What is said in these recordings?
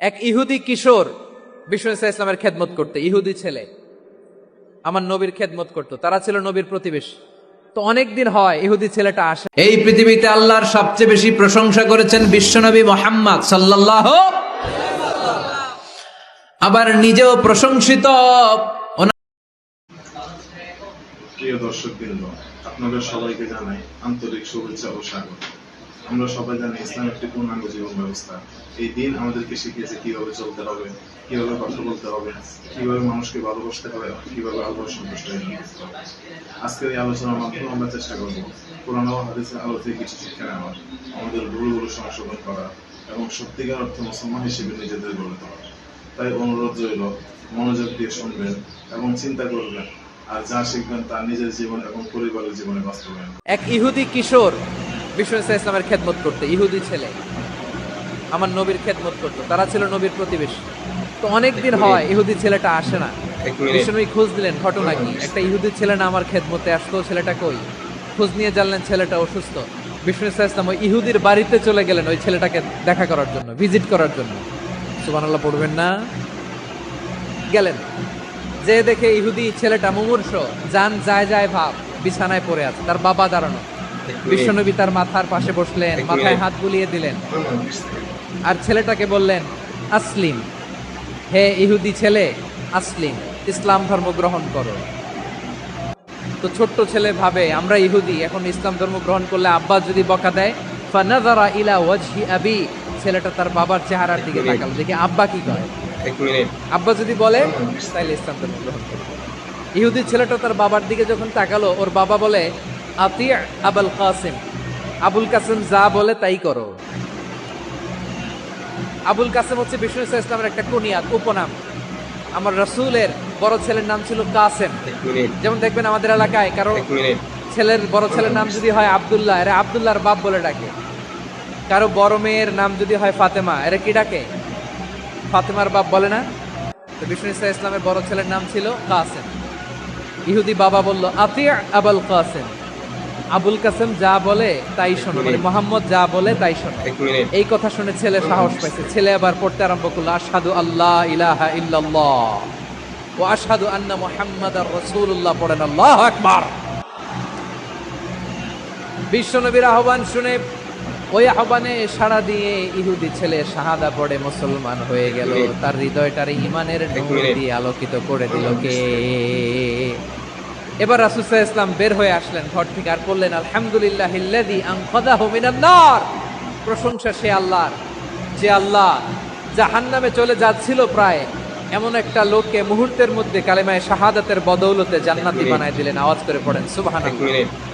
এক ইহুদি কিশোর বিষ্ণু ইসলামের খেদমত করতে, ইহুদি ছেলে আমার নবীর খেদমত করত, তারা ছিল নবীর প্রতিবেশী। তো অনেকদিন হয় ইহুদি ছেলেটা আসে। এই পৃথিবীতে আল্লাহর সবচেয়ে বেশি প্রশংসা করেছেন বিশ্বনবী মুহাম্মদ সাল্লাল্লাহু, আবার নিজেও প্রশংসিত। প্রিয় দর্শকবৃন্দ, আপনাদের সবাইকে জানাই আন্তরিক শুভেচ্ছা ও স্বাগত। আমরা সবাই জানি ইসলাম একটি পূর্ণাঙ্গ জীবন ব্যবস্থা। এই দিন আমাদেরকে শিখিয়েছে কিভাবে চলতে হবে, কিভাবে কথা বলতে হবে, কিভাবে মানুষকে ভালোবাসতে হবে, কিভাবে আল্লাহর সন্তুষ্ট হবে। আজকের এই আলোচনার মাধ্যমে আমরা চেষ্টা করব কোরআন ও হাদিসের আলো থেকে কিছু শিক্ষা নেওয়ার, আমাদের ভুলগুলো সংশোধন করা এবং সত্যিকার অর্থে মুসলমান হিসেবে নিজেদের গড়ে তোলা। তাই অনুরোধ রইল, মনোযোগ দিয়ে শুনবেন এবং চিন্তা করবেন, আর যা শিখবেন তা নিজের জীবন এবং পরিবারের জীবনে বাস্তবায়ন। এক ইহুদি কিশোর বিষ্ণু ইসলামের খেদমত করতে, ইহুদি ছেলে আমার নবীর খেদমত করত, তারা ছিল নবীর প্রতিবেশী। তো অনেকদিন হয় ইহুদি ছেলেটা আসে না। বিষ্ণুনবী খোঁজ দিলেন, ঘটনা কি? একটা ইহুদি ছেলে না আমার খেদমতে আসতো, ছেলেটা কই? খোঁজ নিয়ে জানলেন ছেলেটা অসুস্থ। বিষ্ণু ইসলাম ওই ইহুদির বাড়িতে চলে গেলেন ওই ছেলেটাকে দেখা করার জন্য, ভিজিট করার জন্য। সুবহানাল্লাহ পড়বেন না? গেলেন, যে দেখে ইহুদি ছেলেটা মুমূর্ষ, জান যায় যায় ভাব, বিছানায় পড়ে আছে, তার বাবা দাঁড়ানো। বিশ্বনবী তার মাথার পাশে বসলেন, মাথায় হাত বুলিয়ে দিলেন, আর ছেলেটাকে বললেন, আসলিম, হে ইহুদি ছেলে, আসলিম, ইসলাম ধর্ম গ্রহণ করো। তো ছোট্ট ছেলে ভাবে আমরা ইহুদি, এখন ইসলাম ধর্ম গ্রহণ করলে আব্বা যদি বকা দেয়। ফানাযারা ইলা ওয়াজহি আবি, ছেলেটা তার বাবার চেহারার দিকে তাকালো, দেখি আব্বা কি কয়। আব্বা যদি বলে তাইলে ইসলাম ধর্ম গ্রহণ করবে। ইহুদি ছেলেটা তার বাবার দিকে যখন তাকালো, ওর বাবা বলে, আতি আবুল কাসিম, আবুল কাসিম যা বলে তাই করো। আবুল কাসিম হচ্ছে বিষ্ণু ইসলামের একটা কুনিয়াত, উপনাম। আমার রাসূলের বড় ছেলের নাম ছিল কাসেম। যেমন দেখবেন আমাদের এলাকায় কারো ছেলের বড় ছেলের নাম যদি হয় আব্দুল্লাহ, এরা আব্দুল্লাহর বাপ বলে ডাকে। কারো বড় মেয়ের নাম যদি হয় ফাতেমা, এরা কি ডাকে? ফাতেমার বাপ বলে না? তো বিষ্ণু ইসলামের বড় ছেলের নাম ছিল কাসেম। ইহুদি বাবা বলল, আতি আবুল কাসেম, আবুল কাসেম যা বলে তাই শোনো, মানে মোহাম্মদ যা বলে তাই শোনো। এই কথা শুনে ছেলে সাহস পাইছে, ছেলে আবার পড়তে আরম্ভ করলো, আশহাদু আল্লাহ ইলাহা ইল্লাল্লাহ ওয়া আশহাদু আন্না মুহাম্মাদার রাসূলুল্লাহ, পড়েন আল্লাহু আকবার। বিশ্বনবীর আহ্বান শুনে ওই আহ্বানে সাড়া দিয়ে ইহুদি ছেলে শাহাদা পড়ে মুসলমান হয়ে গেল। তার হৃদয়টার ঈমানের নূর দিয়ে আলোকিত করে দিল কে? এবার রাসূল সাল্লাল্লাহু আলাইহি ওয়াসাল্লাম বের হয়ে আসলেন ঘর থেকে, আর বললেন, আলহামদুলিল্লাহিল্লাযী আনকাযাহু মিনান নার, প্রশংসা সে আল্লাহর, যে আল্লাহ জাহান্নামে চলে যাচ্ছিল প্রায় এমন একটা লোককে মুহূর্তের মধ্যে কালেমায়ে শাহাদাতের বদৌলতে জান্নাতি বানায় দিলেন। আওয়াজ করে পড়েন সুবহানাল্লাহ।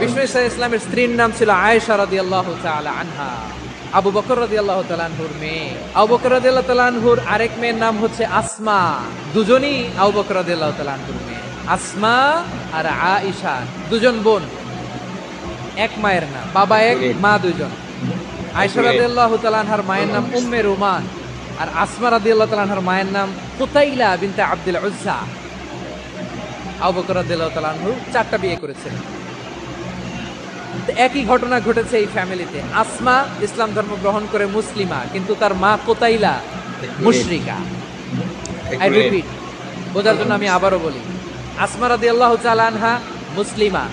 বিষ্ণু ইসলামের স্ত্রীর নাম ছিল আয়েশা রাদিয়াল্লাহু তাআলা আনহা, আবু বকর রাদিয়াল্লাহু তাআলা আনহুর মেয়ে। আবু বকর রাদিয়াল্লাহু তাআলা আনহুর আরেক মেয়ের নাম হচ্ছে আসমা। দুজনই আবু বকর রাদিয়াল্লাহু তাআলা আনহুর মেয়ে। আসমা আর আয়েশা দুজন বোন, এক মায়ের নাম, বাবা এক মা দুজন। আয়েশা রাদিয়াল্লাহু তাআলা আনহার মায়ের নাম উম্মে রুমান, আর আসমা রাদিয়াল্লাহু তাআলা আনহার মায়ের নাম কুতাইলা বিনতে আব্দুল উজ্জা। আবু বকর রাদিয়াল্লাহু তাআলা আনহু 4টা বিয়ে করেছিলেন। একই ঘটনা ঘটেছে এই ফ্যামিলিতে। আসমা ইসলাম ধর্ম গ্রহণ করে মুসলিমা, কিন্তু তার মা কোতাইলা মুশরিকা। আই রিপিট, বোঝার জন্য আমি আবারও বলি, আসমা রাদিয়াল্লাহু তাআলা আনহা মুসলিমা,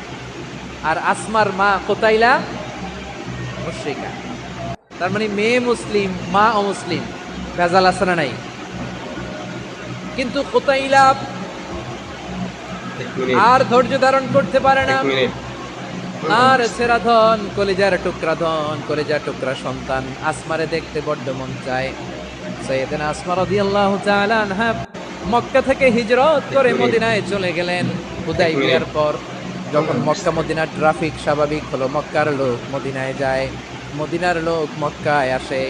আর আসমার মা কোতাইলা মুশরিকা। তার মানে মেয়ে মুসলিম, মা অমুসলিম, ভেজাল আছে না নাই? কিন্তু কোতাইলা আর ধৈর্য ধারণ করতে পারে না, আর সেরা ধন, কলিজার টুকরা ধন, কলিজার টুকরা সন্তান আসমারে দেখতে বড্ড মন চায়। সাইয়েদনা আসমা রাদিয়াল্লাহু তাআলা আনহা মক্কা থেকে হিজরত করে মদিনায় চলে গেলেন। হুদাইবিয়ার পর যখন মক্কা মদিনার ট্রাফিক স্বাভাবিক হলো, মক্কার লোক মদিনায় যায়, মদিনার লোক মক্কায় আসে।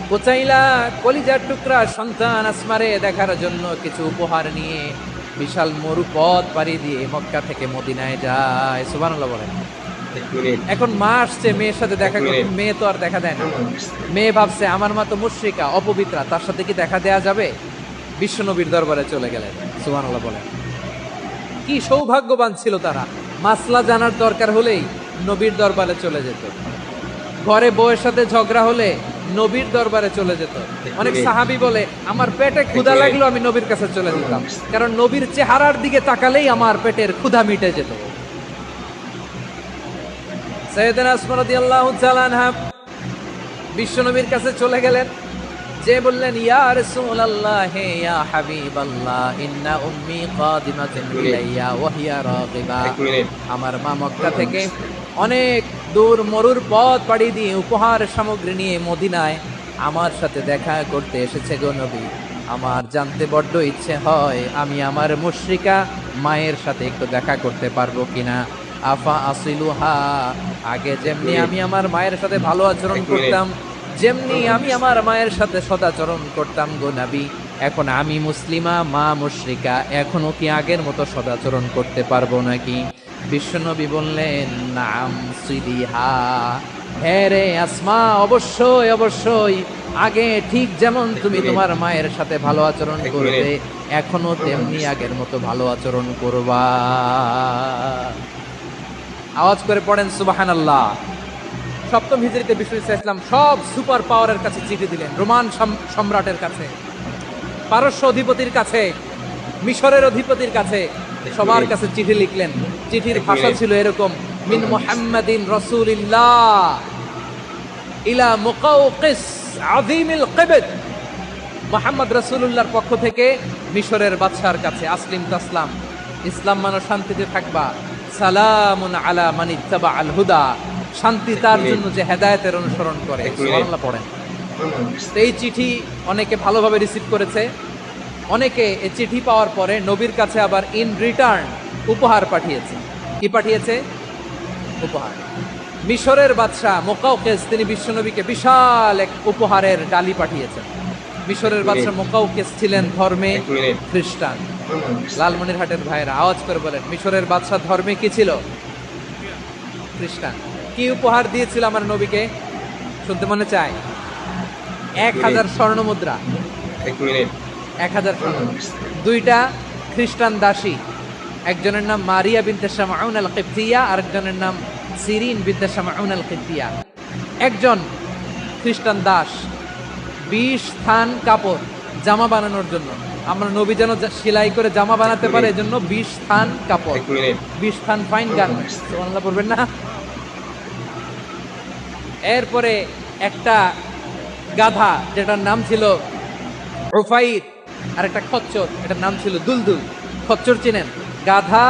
কোচাইলা কলিজার টুকরা সন্তান আসমারে দেখার জন্য কিছু উপহার নিয়ে বিশাল মরুপথ পাড়ি দিয়ে মক্কা থেকে মদিনায় যায়। সুবহানাল্লাহ বলেন। এখন মা আসছে মেয়ের সাথে দেখা করতে, মেয়ে তো আর দেখা দেয় না। মেয়ে ভাবছে আমার মা তো মুশরিকা, অপবিত্রা, তার সাথে কি দেখা দেয়া যাবে? বিশ্বনবীর দরবারে চলে গেলেন। সুবহানাল্লাহ বলেন। কি সৌভাগ্যবান ছিল তারা, মাসলা জানার দরকার হলেই নবীর দরবারে চলে যেত। ঘরে বউয়ের সাথে ঝগড়া হলে নবীর দরবারে চলে যেত। অনেক সাহাবী বলে আমার পেটে ক্ষুধা লাগলো আমি নবীর কাছে চলে যেতাম, কারণ নবীর চেহারার দিকে তাকালেই আমার পেটের ক্ষুধা মিটে যেত। সাইয়েদনা উসমান রাদিয়াল্লাহু তাআলা আনহা বিশ্ব নবীর কাছে চলে গেলেন, যে বললেন ইয়া রাসূলুল্লাহ ইয়া হাবিবাল্লাহ ইন্না উম্মি কাদিমাতুন ইলাইয়া ওয়া হিয়া রাগিবা। আমার মা মক্কা থেকে অনেক দূর মরুর পথ পাড়ি দিয়ে উপহার সামগ্রী নিয়ে মদিনায় আমার সাথে দেখা করতে এসেছে গো নবী। আমার জানতে বড্ড ইচ্ছে হয় আমি আমার মুশরিকা মায়ের সাথে একটু দেখা করতে পারবো কিনা। আফা আসিলুহা, আগে যেমনি আমি আমার মায়ের সাথে ভালো আচরণ করতাম, যেমনি আমি আমার মায়ের সাথে সদাচরণ করতাম গো নবী, এখন আমি মুসলিমা মা মুশরিকা, এখনো কি আগের মতো সদাচরণ করতে পারবো নাকি? বিশ্বনবী বললেন নাম সিলিহা, হ্যাঁ রে আসমা, অবশ্যই অবশ্যই, আগে ঠিক যেমন তুমি তোমার মায়ের সাথে ভালো আচরণ করবে এখনো তেমনি আগের মতো ভালো আচরণ করবা। আওয়াজ করে পড়েন সুবহানাল্লাহ। সপ্তম হিজরিতে বিষ্ণু ইসলাম সব সুপার পাওয়ারের কাছে চিঠি দিলেন, রোমান সম্রাটের কাছে, পারস্য অধিপতির কাছে, মিশরের অধিপতির কাছে, সবার কাছে চিঠি লিখলেন। চিঠির ভাষা ছিল এরকম, মিন মুহাম্মাদিন রাসূলিল্লাহ ইলা মুকাওকিস আযীমিল কিবত, মুহাম্মদ রাসূলুল্লাহর পক্ষ থেকে মিশরের বাদশার কাছে, আসলিম তাসলাম, ইসলাম মানো শান্তিতে থাকবা, সালামুন আলা মান ইত্তাবা আল হুদা, শান্তি তার জন্য যে হেদায়েতের অনুসরণ করে। সুবহানাল্লাহ পড়েন। তো এই চিঠি অনেকে ভালোভাবে রিসিভ করেছে, অনেকে এই চিঠি পাওয়ার পরে নবীর কাছে আবার ইন রিটার্ন উপহার পাঠিয়েছে। কি পাঠিয়েছে? উপহার। মিশরের বাদশাহ মুকাওকিস তিনি বিশ্বনবীকে বিশাল এক উপহারের ডালি পাঠিয়েছেন। মিশরের বাদশাহ মুকাওকিস ছিলেন ধর্মে খ্রিস্টান। লালমনিরহাটের ভাইরা আওয়াজ করে বলেন, মিশরের বাদশাহ ধর্মে কি ছিল? খ্রিস্টান। কি উপহার দিয়েছিল আমার নবীকে? শুনতে মনে চায়? 1000 স্বর্ণ মুদ্রা। 1000 স্বর্ণ। 2টা খ্রিস্টান দাসী, একজনের নাম মারিয়া বিনতে শামউন আল কিবতিয়া, আরেকজনের নাম সিরিন বিনতে শামউন আল কিবতিয়া। একজন খ্রিস্টান দাস 20 থান কাপড় জামা বানানোর জন্য, আমরা নবী যেন সেলাই করে জামা বানাতে পারে এজন্য 20 থান কাপড়, 20 থান ফাইন গার্মেন্টস। সুবহানাল্লাহ পড়বেন না? এরপরে একটা গাধা যেটার নাম ছিল উফাইর, আর একটা খচ্চর এটার নাম ছিল দুলদুল। খচ্চর চিনেন? গাধা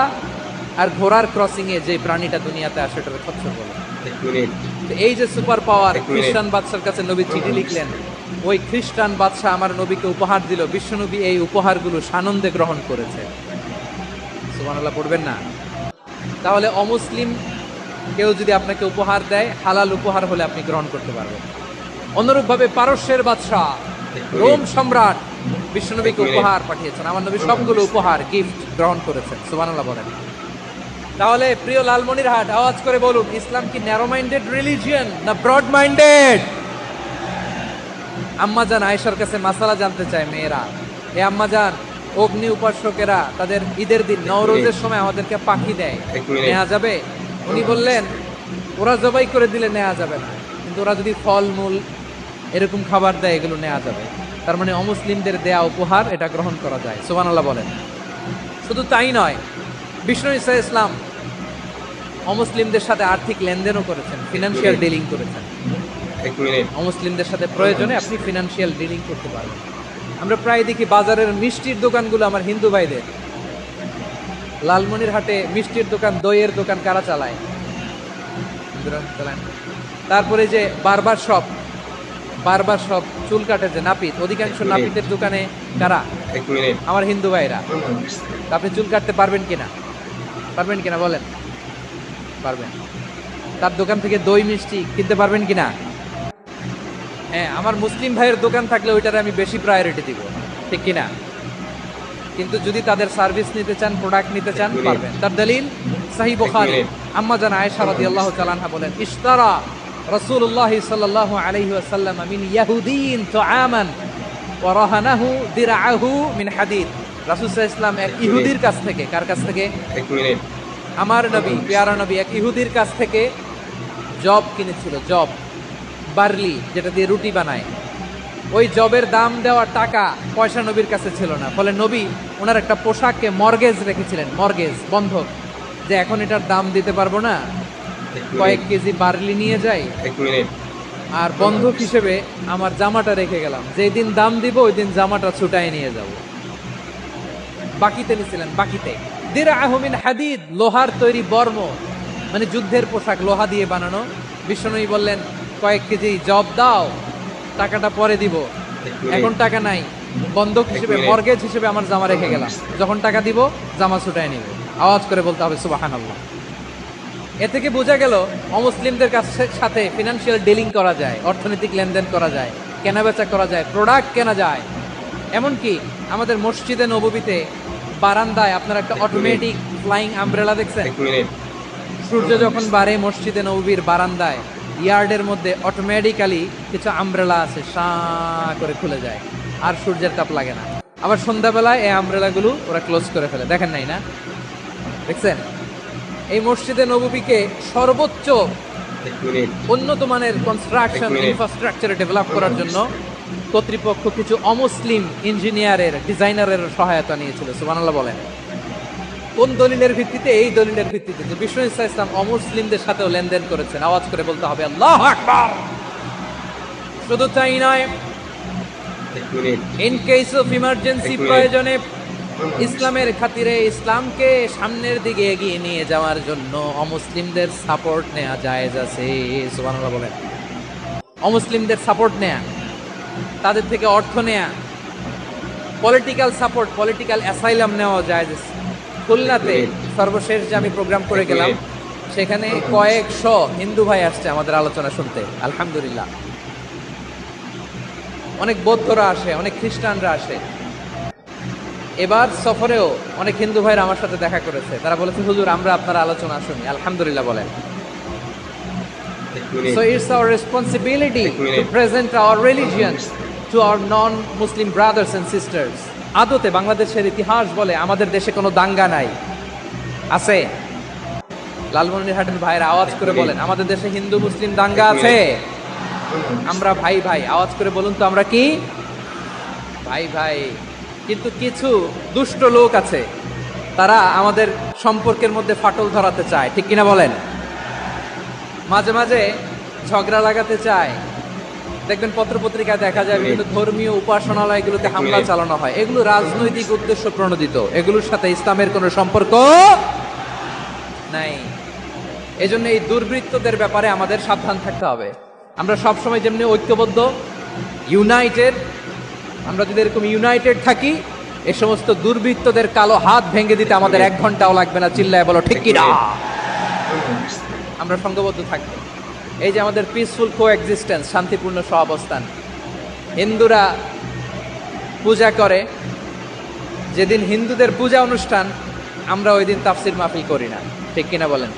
আর ঘোড়ার ক্রসিং এ যে প্রাণীটা দুনিয়াতে আসে ওটাকে খচ্চর বলে। এই যে সুপার পাওয়ার খ্রিস্টান বাদশার কাছে নবী চিঠি লিখলেন, ওই খ্রিস্টান বাদশা আমার নবীকে উপহার দিল। বিশ্বনবী এই উপহারগুলো সানন্দে গ্রহণ করেছে। সুবহানাল্লাহ পড়বেন না? তাহলে অমুসলিম কেউ যদি আপনাকে উপহার দেয়, হালাল উপহার হলে আপনি গ্রহণ করতে পারবেন। অনুরূপভাবে পারস্যের বাদশাহ রোম সম্রাট বিশ্বনবীকে উপহার পাঠিয়েছেন, আমার নবী সবগুলো উপহার গিফট গ্রহণ করেছেন। সুবহানাল্লাহ বলেন। তাহলে প্রিয় লালমনিরহাট আওয়াজ করে বলুন, ইসলাম কি ন্যারো মাইন্ডেড রিলিজিয়ন না ব্রড মাইন্ডেড? আম্মাজান আয়েশার কাছে মাসালা জানতে চায় মেয়েরা, এ আম্মাজান, অগ্নি উপাসকেরা তাদের ঈদের দিন নওরোজের সময় আমাদেরকে পাখি দেয়, নেওয়া যাবে? উনি বললেন ওরা জবাই করে দিলে নেওয়া যাবে না, কিন্তু ওরা যদি ফলমূল এরকম খাবার দেয় এগুলো নেওয়া যাবে। তার মানে অমুসলিমদের দেয়া উপহার এটা গ্রহণ করা যায়। সুবহানাল্লাহ বলেন। শুধু তাই নয়, বিষ্ণু ঈসা ইসলাম অমুসলিমদের সাথে আর্থিক লেনদেনও করেছেন, ফিনান্সিয়াল ডিলিং করেছেন। অমুসলিমদের সাথে প্রয়োজনে আপনি ফিনান্সিয়াল ডিলিং করতে পারবেন। আমরা প্রায় দেখি বাজারের মিষ্টির দোকানগুলো আমার হিন্দু ভাইদের। লালমনিরহাটে মিষ্টির দোকান, দইয়ের দোকান কারা চালায়? তারপরে যে বারবার শপ, চুল কাটে যে নাপিত, অধিকাংশ নাপিতের দোকানে কারা? আমার হিন্দু ভাইরা। আপনি চুল কাটতে পারবেন কিনা? পারবেন কিনা বলেন? পারবেন। তার দোকান থেকে দই মিষ্টি কিনতে পারবেন কিনা? হ্যাঁ, আমার মুসলিম ভাইয়ের দোকান থাকলে ওইটারে আমি বেশি প্রায়োরিটি দিব, ঠিক কিনা? কিন্তু যদি তাদের সার্ভিস নিতে চান, প্রোডাক্ট নিতে চান, পারবেন। তার দলিল সহিহ বুখারী, আম্মা জান আয়েশা রাদিয়াল্লাহু তাআলা আনহা বলেন, ইশতারা রাসূলুল্লাহ সাল্লাল্লাহু আলাইহি ওয়াসাল্লাম মিন ইয়াহুদিন তুআমান ওয়া রাহানাহু দিরআহু মিন হাদিদ। রাসূল সাল্লাল্লাহু আলাইহি ওয়াসাল্লাম এক ইহুদির কাছ থেকে, কার কাছ থেকে? আমার নবী, পেয়ারা নবী এক ইহুদির কাছ থেকে জব কিনেছিল। জব বার্লি, যেটা দিয়ে রুটি বানায়, ওই জবের দাম দেওয়া টাকা পয়সা নবীর কাছে ছিল না। ফলে নবী ওনার একটা পোশাককে মর্গেজ রেখেছিলেন, মর্গেজ, বন্ধক, যে এখন এটার দাম দিতে পারবো না, কয়েক কেজি বার্লি নিয়ে যাই আর বন্ধক হিসেবে আমার জামাটা রেখে গেলাম, যেই দিন দাম দিব ওই দিন জামাটা ছুটাই নিয়ে যাব। বাকিতে নিছিলেন, বাকিতে। দিরআহু মিন হাদিদ, লোহার তৈরি বর্ম, মানে যুদ্ধের পোশাক, লোহা দিয়ে বানানো। বিষ্ণুই বললেন কয়েক কেজি জব দাও, টাকাটা পরে দিব, এখন টাকা নাই, বন্ধক হিসেবে, মর্গেজ হিসেবে আমার জামা রেখে গেলাম, যখন টাকা দিব জামা ছুটাই নিব। আওয়াজ করে বলতে হবে সুবহানাল্লাহ। এ থেকে বোঝা গেল অমুসলিমদের সাথে ফিনান্সিয়াল ডিলিং করা যায়, অর্থনৈতিক লেনদেন করা যায়, কেনাবেচা করা যায়, প্রোডাক্ট কেনা যায়। এমনকি আমাদের মসজিদে নববীতে বারান্দায় আপনারা একটা অটোমেটিক ফ্লাইং আমব্রেলা দেখছেন? সূর্য যখন বাড়ে মসজিদে নববীর বারান্দায় ইয়ার্ডের মধ্যে অটোমেটিক্যালি কিছু আমব্রেলা আছে, সা করে খুলে যায়, আর সূর্যের তাপ লাগে না। আবার সন্ধ্যাবেলায় এই আমব্রেলাগুলো ওরা ক্লোজ করে ফেলে, দেখেন নাই না? দেখছেন? এই মসজিদে নববীকে সর্বোচ্চ উন্নত মানের কনস্ট্রাকশন ইনফ্রাস্ট্রাকচারে ডেভেলপ করার জন্য কর্তৃপক্ষ কিছু অমুসলিম ইঞ্জিনিয়ারের, ডিজাইনারের সহায়তা নিয়েছিল। সুবহানাল্লাহ বলেন। কোন দলিলের ভিত্তিতে? এই দলিলের ভিত্তিতে যে বিষ্ণু ইসা ইসলাম অমুসলিমদের সাথেও লেনদেন করেছেন। আওয়াজ করে বলতে হবে আল্লাহু আকবার। শুধু তাই নয়, ইন কেস অফ ইমার্জেন্সি, প্রয়োজনে ইসলামের খাতিরে, ইসলামকে সামনের দিকে এগিয়ে নিয়ে যাওয়ার জন্য অমুসলিমদের সাপোর্ট নেওয়া জায়েজ আছে। সুবহানাল্লাহ বলেন। অমুসলিমদের সাপোর্ট নেয়া, তাদের থেকে অর্থ নেয়া, পলিটিক্যাল সাপোর্ট, পলিটিক্যাল অ্যাসাইলাম নেওয়া জায়েজ আছে। খুলনাতে সর্বশেষ যে আমি প্রোগ্রাম করে গেলাম, সেখানে কয়েকশো হিন্দু ভাই আসছে আমাদের আলোচনা শুনতে, আলহামদুলিল্লাহ। অনেক বৌদ্ধরা আসে, অনেক খ্রিস্টানরা আসে। এবার সফরেও অনেক হিন্দু ভাইরা আমার সাথে দেখা করেছে, তারা বলেছে হুজুর আমরা আপনার আলোচনা শুনি, আলহামদুলিল্লাহ বলেন। So it's our responsibility to present our religion to our non-Muslim brothers and sisters. আদতে বাংলাদেশের ইতিহাস বলে আমাদের দেশে কোনো দাঙ্গা নাই, আছে? লালমনিরহাটের ভাইরা আওয়াজ করে বলেন, আমাদের দেশে হিন্দু মুসলিম দাঙ্গা আছে? আমরা ভাই ভাই, আওয়াজ করে বলুন তো আমরা কি ভাই ভাই। কিন্তু কিছু দুষ্ট লোক আছে, তারা আমাদের সম্পর্কের মধ্যে ফাটল ধরাতে চায়, ঠিক কিনা বলেন? মাঝে মাঝে ঝগড়া লাগাতে চায়। দেখবেন পত্রপত্রিকায় দেখা যায় বিভিন্ন ধর্মীয় উপাসনালয়গুলোতে হামলা চালানো হয়। এগুলো রাজনৈতিক উদ্দেশ্য প্রণোদিত, এগুলোর সাথে ইসলামের কোনো সম্পর্ক নাই। এজন্য এই দুর্বৃত্তদের ব্যাপারে আমাদের সাবধান থাকতে হবে। আমরা সবসময় যেমনি ঐক্যবদ্ধ, ইউনাইটেড, আমরা যদি এরকম ইউনাইটেড থাকি, এই সমস্ত দুর্বৃত্তদের কালো হাত ভেঙে দিতে আমাদের 1 ঘন্টাও লাগবে না। চিল্লায় বলো ঠিক কিনা? আমরা সংঘবদ্ধ থাকবো। এই যে আমাদের পিসফুল কোএক্সিস্টেন্স, শান্তিপূর্ণ সহাবস্থান। হিন্দুরা পূজা করে, যেদিন হিন্দুদের পূজা অনুষ্ঠান আমরা ওই দিন তাফসির মাহফিল করি না, ঠিক কিনা বলেন?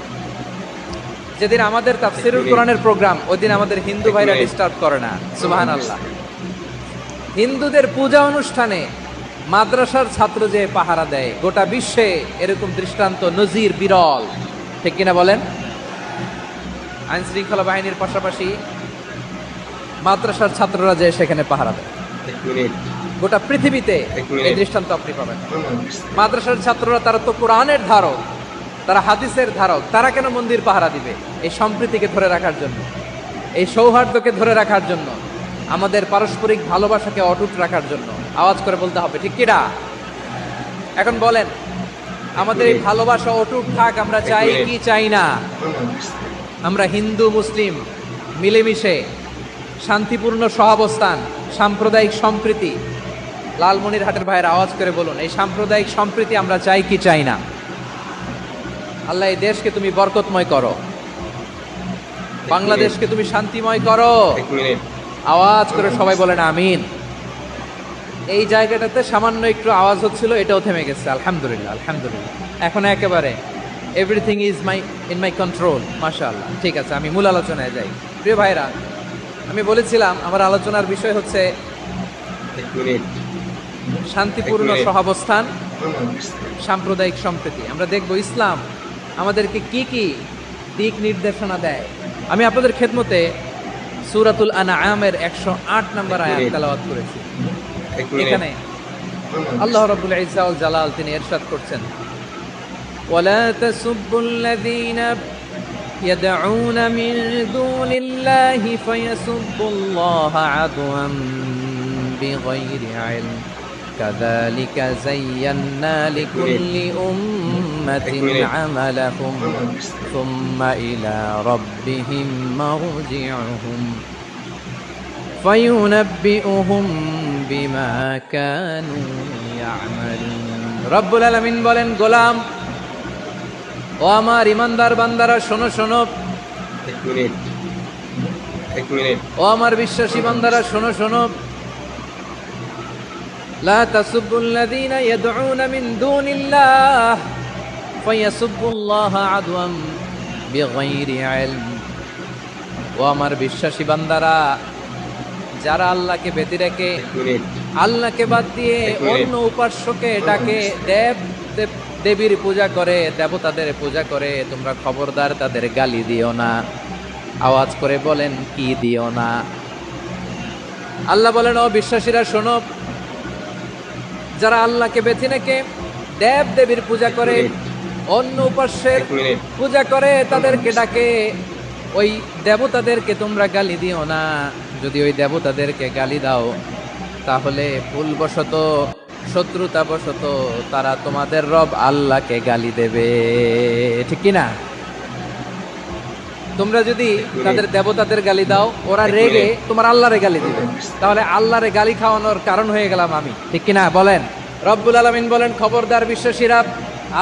যেদিন আমাদের তাফসিরুল কোরআনের প্রোগ্রাম, ওই দিন আমাদের হিন্দু ভাইরা ডিস্টার্ব করে না। সুবহানাল্লাহ। হিন্দুদের পূজা অনুষ্ঠানে মাদ্রাসার ছাত্র যে পাহারা দেয়, গোটা বিশ্বে এরকম দৃষ্টান্ত, নজির বিরল, ঠিক কিনা বলেন? আইন শৃঙ্খলা বাহিনীর পাশাপাশি মাদ্রাসার ছাত্ররা যে সেখানে পাহারা দেয়, গোটা পৃথিবীতে এই দৃষ্টান্ত আপনি পাবেন। মাদ্রাসার ছাত্ররা, তারা তো কোরআনের ধারক, তারা হাদিসের ধারক, তারা কেন মন্দির পাহারা দিবে? এই সম্প্রীতিকে ধরে রাখার জন্য, এই সৌহার্দ্যকে ধরে রাখার জন্য, আমাদের পারস্পরিক ভালোবাসাকে অটুট রাখার জন্য। আওয়াজ করে বলতে হবে ঠিক কিনা? এখন বলেন, আমাদের এই ভালোবাসা অটুট থাক, আমরা চাই কি চাই না? আমরা হিন্দু মুসলিম মিলেমিশে শান্তিপূর্ণ সহাবস্থান, সাম্প্রদায়িক সম্প্রীতি। লালমনিরহাটের ভাইয়ের আওয়াজ করে বলুন, এই সাম্প্রদায়িক সম্প্রীতি আমরা চাই কি চাই না? আল্লাহ এই দেশকে তুমি বরকতময় করো, বাংলাদেশকে তুমি শান্তিময় করো। আওয়াজ করে সবাই বলেন আমিন। এই জায়গাটাতে সামান্য একটু আওয়াজ হচ্ছিল, এটাও থেমে গেছে, আলহামদুলিল্লাহ আলহামদুলিল্লাহ। এখন একেবারে everything is in my control, মাশাআল্লাহ। ঠিক আছে, আমি মূল আলোচনায় যাই। প্রিয় ভাইরা, আমি বলেছিলাম আমার আলোচনার বিষয় হচ্ছে শান্তিপূর্ণ সহাবস্থান, সাম্প্রদায়িক সম্প্রীতি। আমরা দেখব ইসলাম আমাদেরকে কি কি দিক নির্দেশনা দেয়। আমি আপনাদের খেদমতে সূরাতুল আনআমের 108 নম্বর আয়াত তেলাওয়াত করেছি। এখানে আল্লাহ রাব্বুল ইজ্জা ওয়াল জালাল তিনি ইরশাদ করছেন, ওয়ালা তাসুব্বুল্লাযীনা يدعون من دون الله فيسبوا الله عدوا بغير علم كذلك زينا لكل أمة عملهم ثم إلى ربهم مرجعهم فينبئهم بما كانوا يعملون رب العالمين বলেন, গোলাম ও আমার ইমানদার বান্দারা শোনো শোনো, এক মিনিট ও আমার বিশ্বাসী বান্দারা শোনো শোনো, লা তাসুব্বুল্লাযীনা ইয়াদউনা মিন দুনিল্লাহ ফায়াসুব্বুল্লাহা আদওয়াম বিগাইরি ইলম। ও আমার বিশ্বাসী বান্দারা, যারা আল্লাহকে ব্যতি রেখে, আল্লাহকে বাদ দিয়ে অন্য উপাস্যকে ডাকে, দেবীর পূজা করে, দেবতাদের পূজা করে, তোমরা খবরদার তাদের গালি দিও না। আওয়াজ করে বলেন, কি দিও না? আল্লাহ বলেন, ও বিশ্বাসীরা শোনো, যারা আল্লাহকে বেছে রেখে দেব দেবীর পূজা করে, অন্য উপাস্যের পূজা করে, তাদেরকে ডাকে, ওই দেবতাদেরকে তোমরা গালি দিও না। যদি ওই দেবতাদেরকে গালি দাও, তাহলে ভুলবশত, শত্রুতাবশত তারা তোমাদের রব আল্লাহকে গালি দেবে, ঠিক কি না? তোমরা যদি তাদের দেবতাদের গালি দাও, ওরা রেগে তোমার আল্লাহরে গালি দিবে, তাহলে আল্লাহরে গালি খাওয়ানোর কারণ হয়ে গেলাম আমি, ঠিক কি না? বলেন। রব্বুল আলামিন বলেন, খবরদার বিশ্বাসীরা,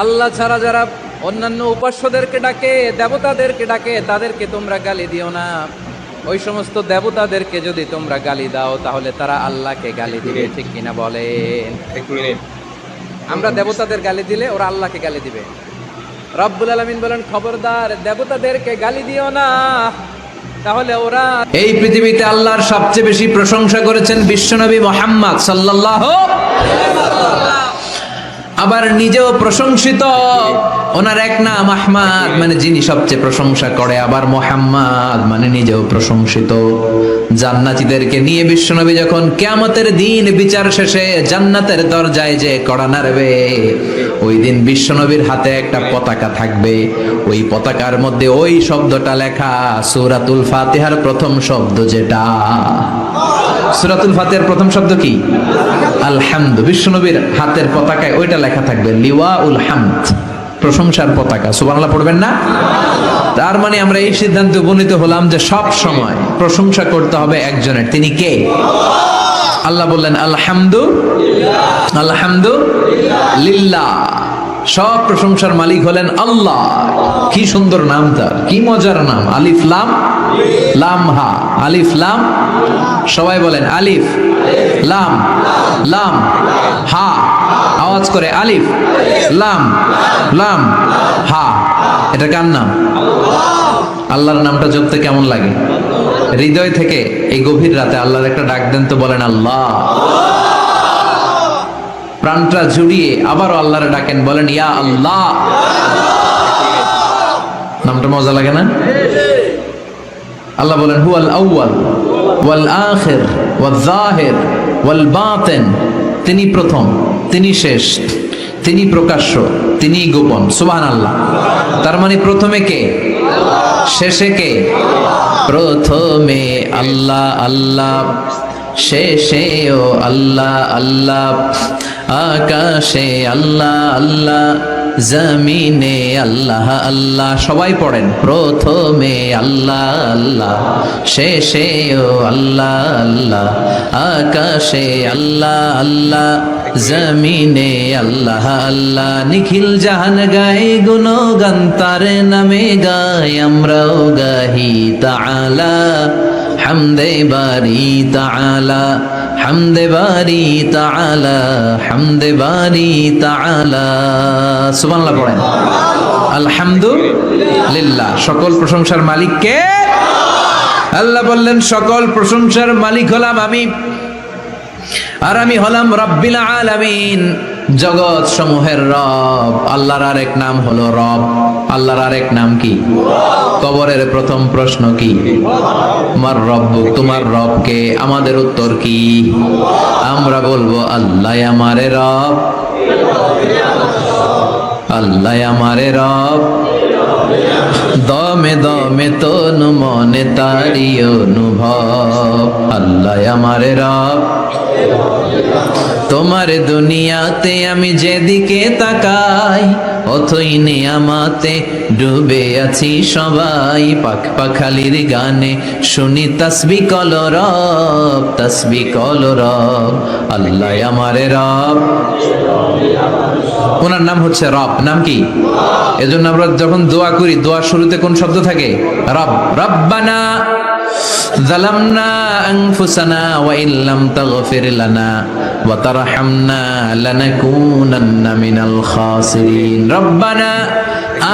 আল্লাহ ছাড়া যারা অন্যান্য উপাস্যদেরকে ডাকে, দেবতাদেরকে ডাকে, তাদেরকে তোমরা গালি দিও না। ওই সমস্ত দেবতাদেরকে যদি তোমরা গালি দাও, তাহলে তারা আল্লাহকে গালি দিবে, ঠিক কিনা বলেন? এক মিনিট আমরা দেবতাদের গালি দিলে ওরা আল্লাহকে গালি দিবে। রব্বুল আলামিন বলেন, খবরদার দেবতাদেরকে গালি দিও না, তাহলে ওরা। এই পৃথিবীতে আল্লাহর সবচেয়ে বেশি প্রশংসা করেছেন বিশ্বনবী মুহাম্মদ সাল্লাল্লাহু আলাইহি ওয়াসাল্লাম। আবার নিজেও প্রশংসিত, ওনার এক নাম আহমদ, মানে যিনি সবচেয়ে প্রশংসা করে। আবার মুহাম্মদ মানে নিজেও প্রশংসিত। জান্নাতীদেরকে নিয়ে বিশ্বনবী যখন কিয়ামতের দিন বিচার শেষে জান্নাতের দরজায় যে কড়া নাড়বে, ওই দিন বিশ্বনবীর হাতে একটা পতাকা থাকবে। ওই পতাকার মধ্যে ওই শব্দটা লেখা, সূরাতুল ফাতিহার প্রথম শব্দ যেটা। সূরাতুল ফাতিহার প্রথম শব্দ কি? আলহামদু। বিশ্বনবীর হাতের পতাকায় ওইটা লেখা থাকবে, লিওয়াউল হামদ, প্রশংসার পতাকা। সুবহানাল্লাহ পড়বেন না? তার মানে আমরা এই সিদ্ধান্তে উপনীত হলাম যে সব সময় প্রশংসা করতে হবে একজনের। তিনি কে? আল্লাহ বললেন, আলহামদু আলহামদু লিল্লাহ, সব প্রশংসার মালিক হলেন আল্লাহ। কি সুন্দর নাম তার, কি মজার নাম। আলিফ লাম লাম হা, আলিফ লাম, সবাই বলেন আলিফ লাম লাম হা, আওয়াজ করে আলিফ লাম লাম হা। এটা কার নাম? আল্লাহর নামটা জপতে কেমন লাগে? হৃদয় থেকে এই গভীর রাতে আল্লাহর একটা ডাক দেন তো, বলেন আল্লাহ। প্রাণটা জুড়িয়ে আবারও আল্লাহরে ডাকেন, বলেন ইয়া আল্লাহ। নামটা মজা লাগে না? আল্লাহ বলেন, হুয়াল আউয়াল ওয়াল আখির ওয়াল যাহির ওয়াল বাতিন, তিনি প্রথম, তিনি শেষ, তিনি প্রকাশ্য, তিনি গোপন। সুবহানাল্লাহ। তার মানে প্রথমে কে, শেষে কে? প্রথমে আল্লাহ আল্লাহ, শেষেও আল্লাহ আল্লাহ, আকাশে আল্লাহ আল্লাহ, জমিনে আল্লাহ আল্লাহ। সবাই পড়েন, প্রথমে আল্লাহ আল্লাহ, শেষেও আল্লাহ আল্লাহ, আকাশে আল্লাহ আল্লাহ, জমিনে আল্লাহ আল্লাহ। নিখিল জাহান গায়ে গুণগান, তার নামে গাই আমরাও গাহি তাআলা, হামদে বারি তাআলা, হামদে বারি তাআলা, হামদে বারি তাআলা। সুবহানাল্লাহ পড়েন। আলহামদুলিল্লাহ, সকল প্রশংসার মালিক কে? আল্লাহ বললেন, সকল প্রশংসার মালিক হলাম আমি, আর আমি হলাম রব্বিল আলামিন। জগৎ সমূহের রব। আল্লাহর আরেক নাম হলো রব। আল্লাহর আরেক নাম কি? কবরের প্রথম প্রশ্ন কি? তোমার রব, তোমার রব কে? আমাদের উত্তর কি? আমরা বলবো আল্লাহ আমারে রব, আল্লাহ আমারে রব, দমে দমে তনু মনে তারি অনুভব। আল্লাহ আমারে রব, তোমার দুনিয়াতে আমি যেদিকে তাকাই অথই নিয়ামাতে ডুবে আছি সবাই। পাখ পাখালির গানে শুনি তাসবিহ কলরব, তাসবিহ কলরব। আল্লাহ আমারে রব, ওনার নাম হচ্ছে রব। নাম কি? এজন্য আমরা যখন দোয়া করি, দোয়ার শুরুতে কোন শব্দ থাকে? রব। রব্বানা যালামনা আনফুসানা ওয়া ইল্লাম তাগফির লানা ওয়া তারহামনা লানাকুনান্না মিনাল খাসিরিন। রব্বানা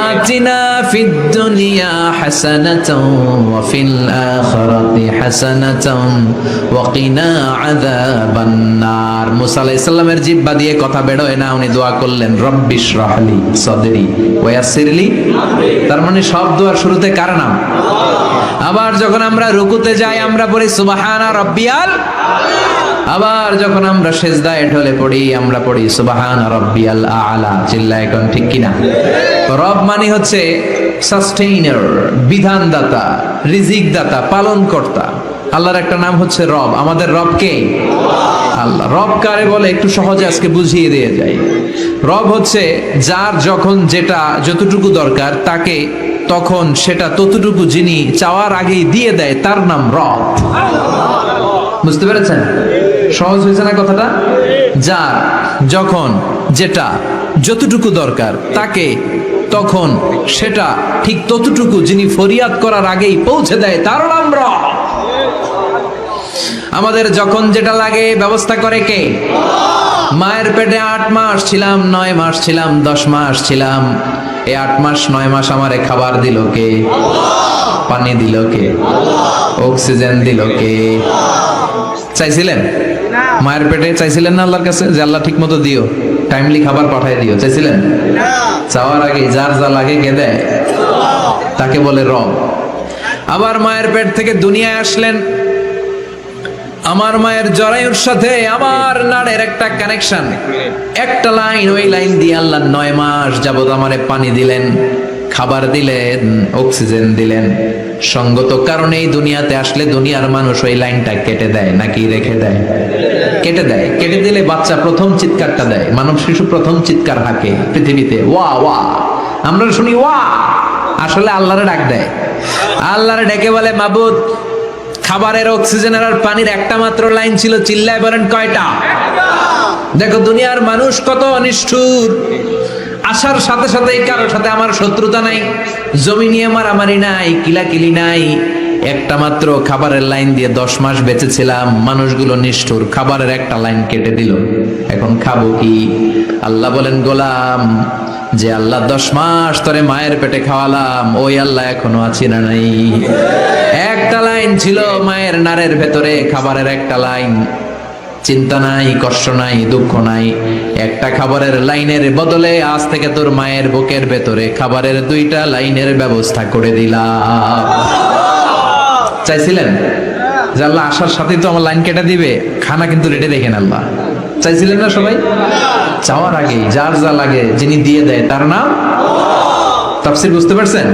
আতিনা ফিদ দুনিয়া হাসানাতাও ওয়া ফিল আখিরাতি হাসানাতাও ওয়া কিনা আযাবান নার। মুসা আলাইহিস সালামের জিহ্বা দিয়ে কথা বের হয় না, উনি দোয়া করলেন রব্বিশ রাহলি সাদরি ওয়া ইয়াসসিরলি আমরি। তার মানে সব দোয়ার শুরুতে কার নাম? আবার যখন আমরা রুকুতে যাই আমরা পড়ি সুবহানা রাব্বিয়াল। আবার যখন আমরা সিজদায় ঢলে পড়ি আমরা পড়ি সুবহানা রাব্বিয়াল আ'লা। চিল্লায় কোন ঠিক কিনা? রব মানে হচ্ছে সাস্টেইনার, বিধানদাতা, রিজিক দাতা, পালন কর্তা। আল্লাহর একটা নাম হচ্ছে রব। আমাদের রব কে? আল্লাহ। রব কারে বলে একটু সহজে আজকে বুঝিয়ে দিয়ে যাই। রব হচ্ছে যার যখন যেটা যতটুকু দরকার তাকে তখন সেটা ততটুকু যিনি চাওয়ার আগেই দিয়ে দেয়, তার নাম রব। বুঝতে পেরেছেন? সহজ হয়েছে না কথাটা? যার যখন যেটা যতটুকু দরকার তাকে তখন সেটা ঠিক ততটুকু যিনি ফরিয়াদ করার আগেই পৌঁছে দেয়, তার নাম রব। আমাদের যখন যেটা লাগে ব্যবস্থা করে কে? মায়ের পেটে 8 মাস ছিলাম, 9 মাস ছিলাম, 10 মাস ছিলাম। এই 8 মাস 9 মাস আমারে খাবার দিল কে? পানি দিল কে? অক্সিজেন দিল কে? চাইছিলেন? মায়ের পেটে চাইছিলেন না আল্লাহর কাছে যে আল্লাহ ঠিক মতো দিও, টাইমলি খাবার পাঠায় দিও? চাইছিলেন? চাওয়ার আগে যার যা লাগে কে দেয়? তাকে বলে রব। আবার মায়ের পেট থেকে দুনিয়ায় আসলেন, আমার মায়ের জরায়ুর সাথে আমার নাড়ের একটা কানেকশন, একটা লাইন, ওই লাইন দিয়ে আল্লাহ 9 মাস যাবত আমারে পানি দিলেন, খাবার দিলেন, অক্সিজেন দিলেন। সঙ্গত কারণেই দুনিয়াতে আসলে দুনিয়ার মানুষ ওই লাইনটা কেটে দেয় নাকি রেখে দেয়? কেটে দেয়। কেটে দিলে বাচ্চা প্রথম চিৎকারটা দেয়, মানব শিশু প্রথম চিৎকার হাঁকে পৃথিবীতে, ওয়া ওয়া। আমরা শুনি ওয়া, আসলে আল্লাহরে ডাক দেয়। আল্লাহরে ডেকে বলে মাবুদ, খাবারের, অক্সিজেনের আর পানির একটা মাত্র লাইন ছিল, চিল্লায় বলেন কয়টা? দেখো দুনিয়ার মানুষ কত অনিষ্ঠুর। আসার সাথে সাথে কারোর সাথে আমার শত্রুতা নাই, জমি নিয়ে মারামারি নাই, কিলাকিলি নাই। একটা মাত্র খাবারের লাইন দিয়ে 10 মাস বেঁচেছিলাম। মানুষগুলো নিষ্ঠুর, খাবারের একটা লাইন কেটে দিল, এখন খাবো কি? আল্লাহ বলেন গোলাম, যে আল্লাহ 10 মাস ধরে মায়ের পেটে খাওয়ালাম, ওই আল্লাহ এখনো আছি না নাই? একটা লাইন ছিল মায়ের নাড়ের ভেতরে, খাবারের একটা লাইন। চিন্তা নাই, কষ্ট নাই, দুঃখ নাই। একটা খাবারের লাইনের বদলে আজ থেকে তোর মায়ের বুকের ভেতরে খাবারের 2টা লাইনের ব্যবস্থা করে দিলাম। চাইছিলেন যে আল্লাহ আসার সাথেই তো আমার লাইন কেটে দিবে, খানা কিন্তু রেডি রেখেন আল্লাহ? চাইছিলেন না সবাই? চাওয়ার আগে যার যা লাগে যিনি দিয়ে দেয় তার নাম। তাফসীর বুঝতে পারছেন?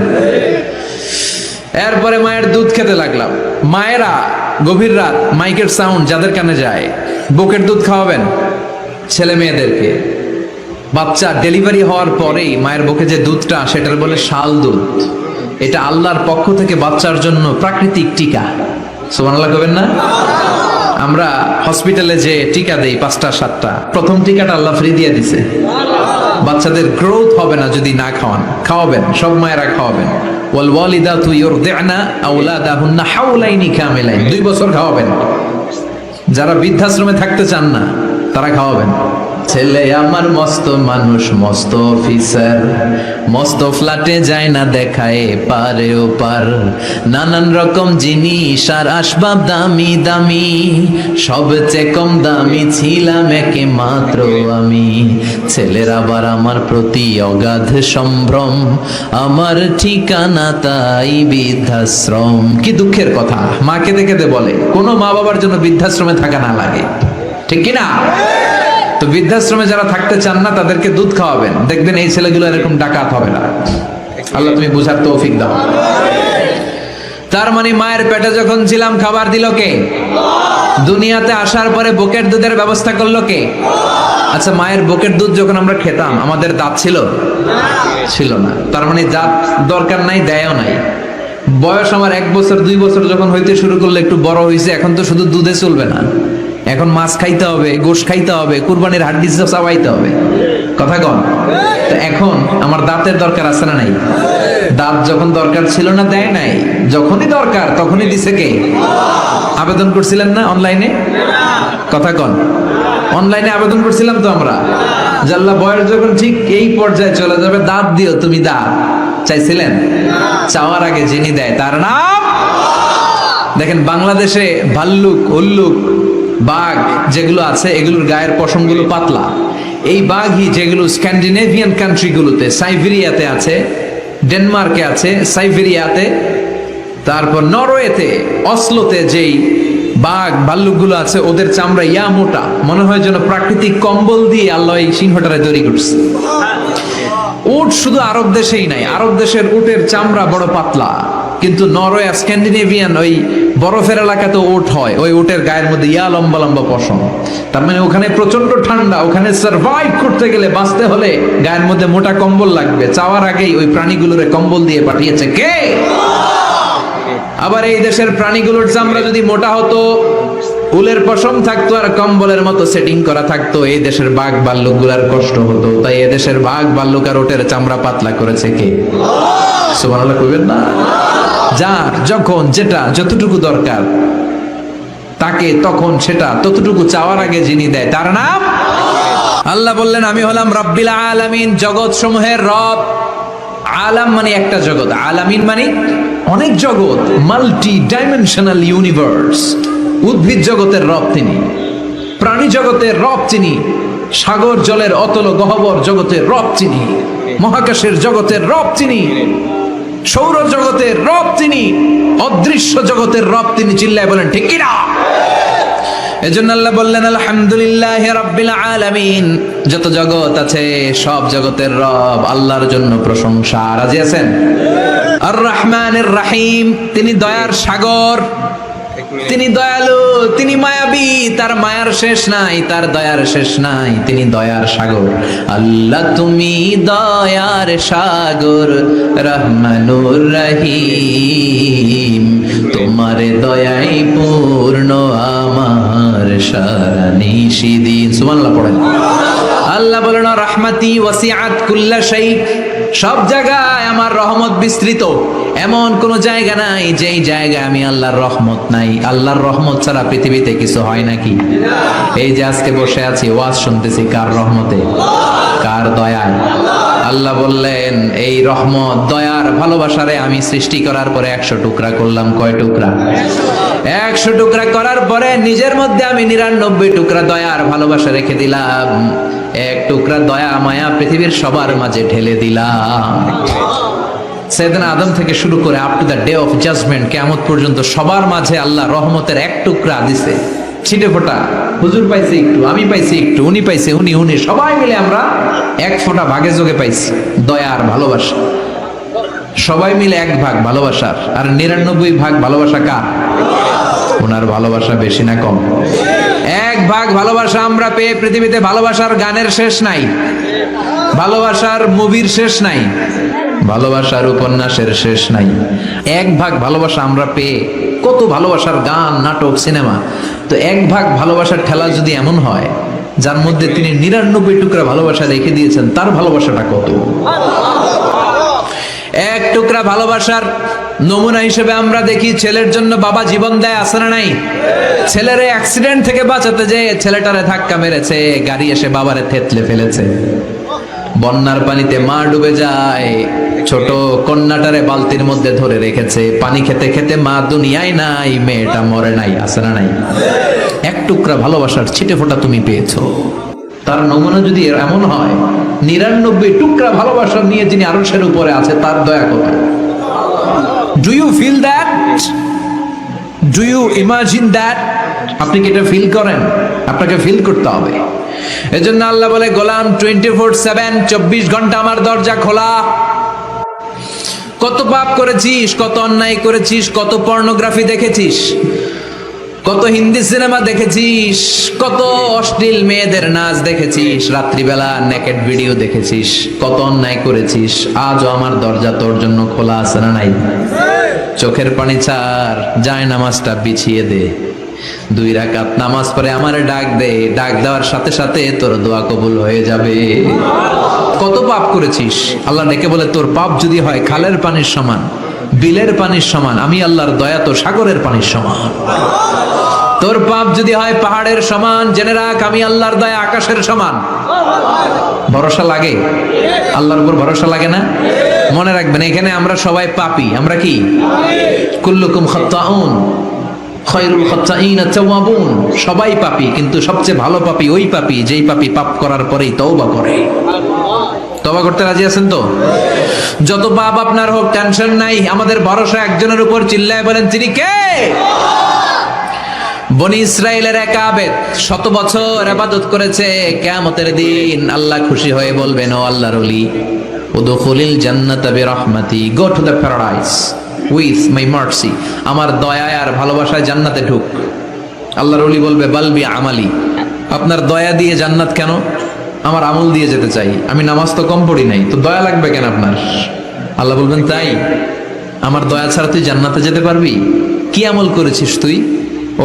এরপরে মায়ের দুধ খেতে লাগলাম। মায়েরা গভীর রাত মাইকের সাউন্ড যাদের কানে যায়, বুকের দুধ খাওয়াবেন ছেলে মেয়েদেরকে। বাচ্চা ডেলিভারি হওয়ার পরেই মায়ের বুকে যে দুধটা, সেটার বলে শাল দুধ। এটা আল্লাহর পক্ষ থেকে বাচ্চার জন্য প্রাকৃতিক টিকা। সুবহানাল্লাহ কবেন না? আমরা হসপিটালে যে টিকা দেই 5টা 7টা, প্রথম টিকাটা আল্লাহ ফ্রি দিয়ে দিছে। বাচ্চাদের গ্রোথ হবে না যদি না খাওয়ান। খাওয়াবেন, সব মায়েরা খাওয়াবেন। ওয়াল ওয়ালিদাতু ইউরদি'না আওলাদাহুন্না হাওলাইনি কামিলাইন, 2 বছর খাওয়াবেন। যারা বৃদ্ধাশ্রমে থাকতে চান না তারা খাওয়াবেন। ছেলে আমার মস্ত মানুষ, মস্ত অফিসার, মস্ত ফ্ল্যাটে যায় না দেখায় পারে ও পার, নানান রকম জিনিস আর আসবাব দামি দামি, সবচেয়ে কম দামি ছিলাম একে মাত্র আমি। ছেলের আবার আমার প্রতি অগাধ সম্ভ্রম, আমার ঠিকানা তাই বৃদ্ধাশ্রম। কি দুঃখের কথা, মা কেঁদে কেঁদে বলে কোনো মা বাবার জন্য বৃদ্ধাশ্রমে থাকা না লাগে, ঠিক কিনা? তো বৃদ্ধাশ্রমে যারা থাকতে চান না তাদেরকে দুধ খাওয়াবেন, দেখবেন এই ছেলেগুলো এরকম ডাকাত হবে না। আল্লাহ তুমি বুঝার তৌফিক দাও। তার মানে মায়ের পেটে যখন ছিলাম খাবার দিল কে? দুনিয়াতে আসার পরে বুকের দুধের ব্যবস্থা করলো কে? আচ্ছা, মায়ের বুকের দুধ যখন আমরা খেতাম আমাদের দাঁত ছিল? ছিল না। তার মানে দাঁত দরকার নাই, দেয়ও নাই। বয়স আমার 1 বছর 2 বছর যখন হইতে শুরু করলো, একটু বড় হয়েছে, এখন তো শুধু দুধে চলবে না, এখন মাছ খাইতে হবে, গোশ খাইতে হবে, কুরবানির হাড্ডি চাবাইতে হবে, কথা কন। তো এখন আমার দাঁতের দরকার আছে না নাই? দাঁত যখন দরকার ছিল না দেয় নাই, যখনই দরকার তখনই দিছে কে? আবেদন করছিলেন না অনলাইনে? কথা কন, অনলাইনে আবেদন করছিলাম তো আমরা, জাল্লা বয়স যখন ঠিক এই পর্যায়ে চলে যাবে দাঁত দিও তুমি, দাঁত চাইছিলেন? চাওয়ার আগে যিনি দেয় তার নাম। দেখেন বাংলাদেশে ভাল্লুক, উল্লুক, বাঘ যেগুলো আছে এগুলোর গায়ের পশমগুলো পাতলা। এই বাঘই যেগুলো স্ক্যান্ডিনেভিয়ান কান্ট্রিগুলোতে, সাইবেরিয়াতে আছে, ডেনমার্কে আছে, সাইবেরিয়াতে, তারপর নরওয়েতে, অসলোতে যেই বাঘ ভাল্লুকগুলো আছে ওদের চামড়া ইয়া মোটা, মনে হয় যেন প্রাকৃতিক কম্বল দিয়ে আল্লাহ এই সিংহটারে তৈরি করছে। উট শুধু আরব দেশেই নাই, আরব দেশের উটের চামড়া বড় পাতলা, কিন্তু নরওয়ে, স্ক্যান্ডিনেভিয়ান ওই বরফের এলাকাতে উট হয়, ওই উটের গায়ের মধ্যে ইয়া লম্বা লম্বা পশম। তার মানে ওখানে প্রচন্ড ঠান্ডা, ওখানে সার্ভাইভ করতে গেলে, বাঁচতে হলে গায়ের মধ্যে মোটা কম্বল লাগবে। চাওয়ার আগেই ওই প্রাণীগুলোরে কম্বল দিয়ে পাঠিয়েছে কে? আবার এই দেশের প্রাণীগুলোর চামড়া যদি মোটা হতো, উলের পশম থাকতো আর কম্বলের মতো সেটিং করা থাকতো, এই দেশের বাঘ ভাল্লুক গুলার কষ্ট হতো। তাই এই দেশের বাঘ ভাল্লুক আর ওটের চামড়া পাতলা করেছে কে? সুবহানাল্লাহ কইবেন না? যার যখন যেটা যতটুকু দরকার তাকে তখন সেটা ততটুকু চাওয়ার আগে যিনি দেয় তার নাম আল্লাহ। বললেন আমি হলাম রব্বিল আলামিন, জগৎ সমূহের রব। আলাম মানে একটা জগৎ, আলামিন মানে অনেক জগৎ, মাল্টি ডাইমেনশনাল ইউনিভার্স। উদ্ভিদ জগতের রব তিনি, প্রাণী জগতের রব তিনি, সাগর জলের অতল গহ্বর জগতের রব তিনি, মহাকাশের জগতের রব তিনি, সৌর জগতের রব তিনি, অদৃশ্য জগতের রব তিনি। চিল্লায় বলেন ঠিক কিনা? এজন্য আল্লাহ বললেন আলহামদুলিল্লাহ রাব্বিল আলামিন, যত জগৎ আছে সব জগতের রব আল্লাহর জন্য প্রশংসা। রাজি আছেন? আর রহমানির রহিম, তিনি দয়ার সাগর, তিনি দয়ালু, তিনি মায়াবী, তার মায়ার শেষ নাই, তার দয়ার শেষ নাই, তিনি দয়ার সাগর। আল্লাহ তুমি দয়ার সাগর, রহমানুর রহিম, তোমার দয়াই পূর্ণ আমার সারা নিশিদিন। সুবহানাল্লাহ পড়েন। আল্লাহ বলেন রাহমাতি ওয়াসিআত কুল্লা শাই, সব জায়গায় আমার রহমত বিস্তৃত, এমন কোন জায়গা নাই যেই জায়গায় আমি আল্লাহর রহমত নাই। আল্লাহর রহমত ছাড়া পৃথিবীতে কিছু হয় নাকি? এই যে আজকে বসে আছি ওয়াজ শুনতেছি, কার রহমতে? কার দয়ায়? আল্লাহ বললেন এই রহমত, দয়ার, ভালোবাসারে আমি সৃষ্টি করার পরে 100 টুকরা করলাম। কয় টুকরা? 100 টুকরা করার পরে নিজের মধ্যে আমি 99 টুকরা দয়ার ভালোবাসা রেখে দিলাম। 1 টুকরা দয়া মায়া পৃথিবীর সবার মাঝে ঢেলে দিলাম। সাইয়েদনা আদম থেকে শুরু করে up to the day of judgement, কিয়ামত পর্যন্ত সবার মাঝে আল্লাহ রহমতের 1 টুকরা দিছে, ছিটে ফোঁটা। হুজুর পাইছে একটু, আমি পাইছি একটু, উনি পাইছে, উনি, সবাই মিলে আমরা 1 ফোঁটা ভাগে যোগে পাইছি দয়ার ভালোবাসা। সবাই মিলে 1 ভাগ ভালোবাসার, আর 99 ভাগ ভালোবাসা কার? ওনার ভালোবাসা বেশি না কম? 1 ভাগ ভালোবাসা আমরা পেয়ে পৃথিবীতে ভালোবাসার গানের শেষ নাই, ভালোবাসার মুভির শেষ নাই, ভালোবাসার উপন্যাসের শেষ নাই। 1 ভাগ ভালোবাসা আমরা পেয়ে কত ভালোবাসার গান, নাটক, সিনেমা। তো 1 ভাগ ভালোবাসার ঠেলা যদি এমন হয় যার মধ্যে তিনি 99 টুকরা ভালোবাসা রেখে দিয়েছেন, তার ভালোবাসাটা কত? 1 টুকরা ভালোবাসার নমুনা হিসেবে আমরা দেখি ছেলের জন্য বাবা জীবন দেয়, আছে না নাই? ছেলের অ্যাক্সিডেন্ট থেকে বাঁচাতে যে ছেলেটারে ধাক্কা মেরেছে, গাড়ি এসে বাবারে থেতলে ফেলেছে। বন্যার পানিতে মা ডুবে যায়, ছোট কন্যাটারে বালতির মধ্যে ধরে রেখেছে, পানি খেতে খেতে মা দুনিয়ায় নাই, মেয়েটা মরে নাই, আছে না নাই? এক টুকরা ভালোবাসার ছিটে ফোঁটা তুমি পেয়েছো। তার নমুনা যদি এমন হয়, 99 টুকরা ভালোবাসা নিয়ে যিনি আরশের উপরে আছে, তার দয়া কত। Do you feel that? Do you imagine that? আপনি কি এটা ফিল করেন? আপনাকে ফিল করতে হবে। এজন্য আল্লাহ বলে, গোলাম 24/7, 24 ঘন্টা আমার দরজা খোলা। কত পাপ করেছিস, কত অন্যায় করেছিস, কত পর্নোগ্রাফি দেখেছিস, কত হিন্দি সিনেমা দেখেছিস, কত অশ্লীল মেয়েদের নাচ দেখেছিস, রাত্রিবেলা নেকেড ভিডিও দেখেছিস, কত অন্যায় করেছিস, আজও আমার দরজা তোর জন্য খোলা আছে না নাই? চোখের পানি ছাড়, যায় নামাজটা বিছিয়ে দে, 2 রাকাত নামাজ পড়ে আমারে ডাক দে, ডাক দেওয়ার সাথে সাথে তোর দোয়া কবুল হয়ে যাবে। কত পাপ করেছিস, আল্লাহ ডেকে বলে, তোর পাপ যদি হয় খালের পানির সমান, বিলের পানির সমান, আমি আল্লাহর দয়া তো সাগরের পানির সমান। তোর পাপ যদি হয় পাহাড়ের সমান, জেনে রাখ আমি আল্লাহর দয়া আকাশের সমান। ভরসা লাগে? আল্লাহর উপর ভরসা লাগে না? মনে রাখবেন, এখানে আমরা সবাই পাপী। আমরা কি? কুল্লুকুম খাত্তাউন খায়রুল খাত্তাইন আত-তাওয়াবুন। সবাই পাপী, কিন্তু সবচেয়ে ভালো পাপী ওই পাপী যেই পাপী পাপ করার পরেই তওবা করে। তওবা করতে রাজি আছেন তো? যত পাপ আপনার হোক, টেনশন নাই, আমাদের ভরসা একজনের উপর। চিল্লায় বলেন, তিনি কে? বনি ইসরাইলের এক আবেদ 100 বছর ইবাদত করেছে। কিয়ামতের দিন আল্লাহ খুশি হয়ে বলবেন, ও আল্লাহর ওলি, উদখুলিল জান্নাতা বিরহমাতি, go to the paradise with my mercy. আমার দয়া আর ভালোবাসায় জান্নাতে ঢুক। আল্লাহর ওলি বলবে, বালবি আমালি, আপনার দয়া দিয়ে জান্নাত কেন? আমার আমল দিয়ে যেতে চাই, আমি নামাজ তো কম পড়ি নাই, তো দয়া লাগবে কেন আপনার? আল্লাহ বলবেন, তাই? আমার দয়া ছাড়া তুই জান্নাতে যেতে পারবি? কি আমল করেছিস তুই?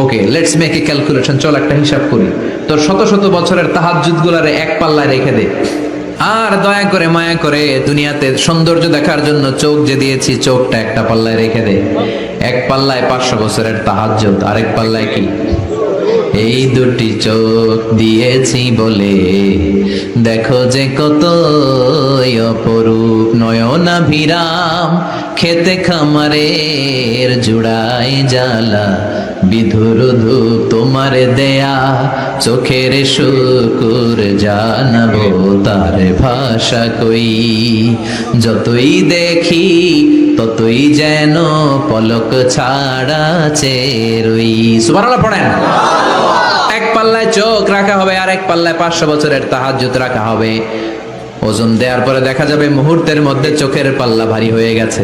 ওকে, লেটস মেক এ ক্যালকুলেশন, চল একটা হিসাব করি। তোর শত শত বছরের তাহাজ্জুদ গুলারে এক পাল্লায় রেখে দে, আর দয়া করে মায়া করে দুনিয়াতে সৌন্দর্য দেখার জন্য চোখ যে দিয়েছি, চোখটা একটা পাল্লায় রেখে দে। এক পাল্লায় 500 বছরের তাহাজ্জুদ, আরেক পাল্লায় কি? এই দুটি চোখ দিয়েছি বলে দেখো যে কত অপরূপ, নয়নাভিরাম খেতে খামারের জুড়াই জ্বালা, বিধুর ধূপ তোমার দেয়া চোখের শুকুর জানাবো তার ভাষা কই। যতই দেখি ততই যেন পলক ছাড়া চেরই। সুবহানাল্লাহ পড়েন। এক পাল্লায় চোখ রাখা হবে, আর এক পাল্লায় 500 বছরের তাহাজ্জুদ রাখা হবে। ওজন দেওয়ার পরে দেখা যাবে মুহূর্তের মধ্যে চোখের পাল্লা ভারী হয়ে গেছে।